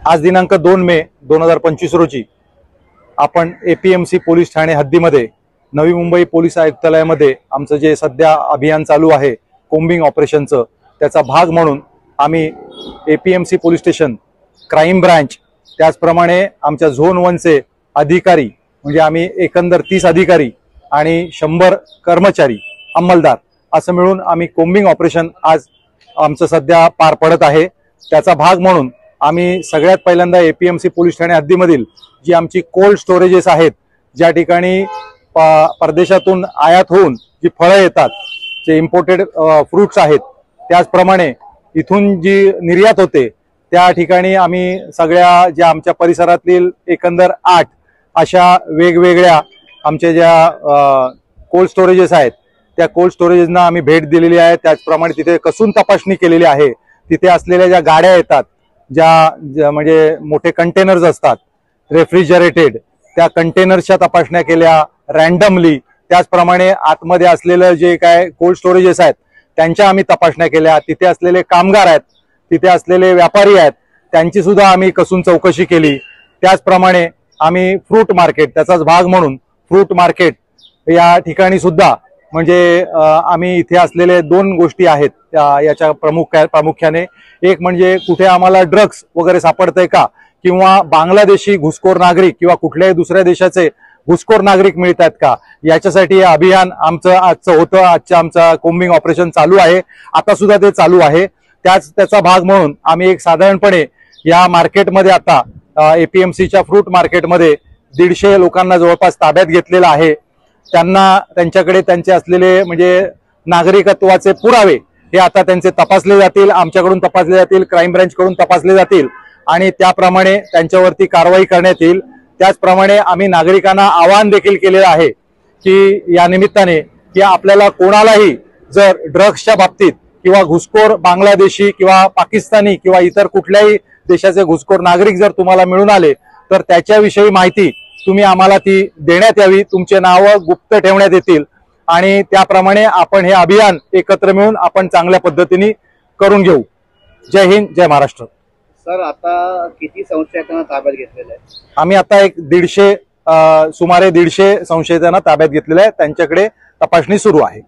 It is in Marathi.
आज दिनांक 2 मे 2025 रोजी आपण APMC police Thane हद्दीमध्ये Navi Mumbai police आयुक्तालयामध्ये आमचं जे सध्या अभियान चालू आहे कोम्बिंग ऑपरेशनचं, त्याचा भाग म्हणून आम्ही APMC police station, crime branch, त्याचप्रमाणे आमच्या झोन 1 चे अधिकारी, म्हणजे आम्ही एकंदर 30 अधिकारी आणि 100 कर्मचारी अंमलदार असं मिळून आम्ही कोम्बिंग ऑपरेशन आज आमचं सध्या पार पडत आहे। त्याचा भाग म्हणून आम्ही सगळ्यात पहिल्यांदा एपीएमसी पोलीस ठाणे हद्दीमधील जी आमची कोल्ड स्टोरेजेस आहेत, ज्या ठिकाणी परदेशातून आयात होऊन जी फळं येतात, जे इम्पोर्टेड फ्रूट्स आहेत, त्याचप्रमाणे इथून जी निर्यात होते त्या ठिकाणी आम्ही सगळ्या ज्या आमच्या परिसरातील एकंदर 8 अशा वेगवेगळ्या आमच्या ज्या कोल्ड स्टोरेजेस आहेत त्या कोल्ड स्टोरेजेसना आम्ही भेट दिलेली आहे। त्याचप्रमाणे तिथे कसून तपासणी केलेली आहे। तिथे असलेल्या ज्या गाड्या येतात, ज्या म्हणजे मोठे कंटेनर्स असतात रेफ्रिजरेटेड, त्या कंटेनर्सच्या तपासण्या केल्या रॅन्डमली। त्याचप्रमाणे आतमध्ये असलेलं जे काय कोल्ड स्टोरेजेस आहेत त्यांच्या आम्ही तपासण्या केल्या। तिथे असलेले कामगार आहेत, तिथे असलेले व्यापारी आहेत, त्यांची सुद्धा आम्ही कसून चौकशी केली। त्याचप्रमाणे आम्ही फ्रूट मार्केट, त्याचाच भाग म्हणून फ्रूट मार्केट या ठिकाणी सुद्धा म्हणजे आम्ही इथे असलेले 2 गोष्टी आहेत याच्या प्रामुख्याने। एक म्हणजे कुठे आम्हाला ड्रग्स वगैरे सापडतंय का, किंवा बांगलादेशी घुसखोर नागरिक किंवा कुठल्याही दुसऱ्या देशाचे घुसखोर नागरिक मिळतात का, याच्यासाठी हे अभियान आजचं होतं। आमचं कोम्बिंग ऑपरेशन चालू आहे, आता सुद्धा ते चालू आहे। त्याचा भाग म्हणून आम्ही एक साधारणपणे या मार्केटमध्ये आता एपीएमसीच्या फ्रूट मार्केटमध्ये 150 लोकांना जवळपास ताब्यात घेतलेलं आहे। त्यांच्याकडे त्यांचे असलेले म्हणजे नागरिकत्वाचे पुरावे हे आता त्यांचे तपासले जातील, आमच्याकडून तपासले जातील, क्राईम ब्रांच कडून तपासले जातील आणि त्याप्रमाणे त्यांच्यावरती कारवाई करण्यात येईल। त्याचप्रमाणे आम्ही नागरिकांना आवाहन देखील केलेलं आहे की या निमित्ताने की आपल्याला कोणालाही जर ड्रग्सच्या बाबतीत किंवा घुसखोर बांगलादेशी किंवा पाकिस्तानी किंवा इतर कुठल्याही देशाचे घुसखोर नागरिक जर तुम्हाला मिळून आले तर त्याच्याविषयी माहिती तुम्ही आम्हाला ती देण्यात यावी। तुमचे नावं गुप्त ठेवण्यात येतील आणि त्याप्रमाणे आपण हे अभियान एकत्र मिळून आपण चांगल्या पद्धतीने करून घेऊ। जय हिंद, जय महाराष्ट्र। सर, आता किती संशयितांना ताब्यात घेतलेलं आहे? आम्ही आता सुमारे 150 संशयितांना ताब्यात घेतलेलं आहे। त्यांच्याकडे तपासणी सुरू आहे।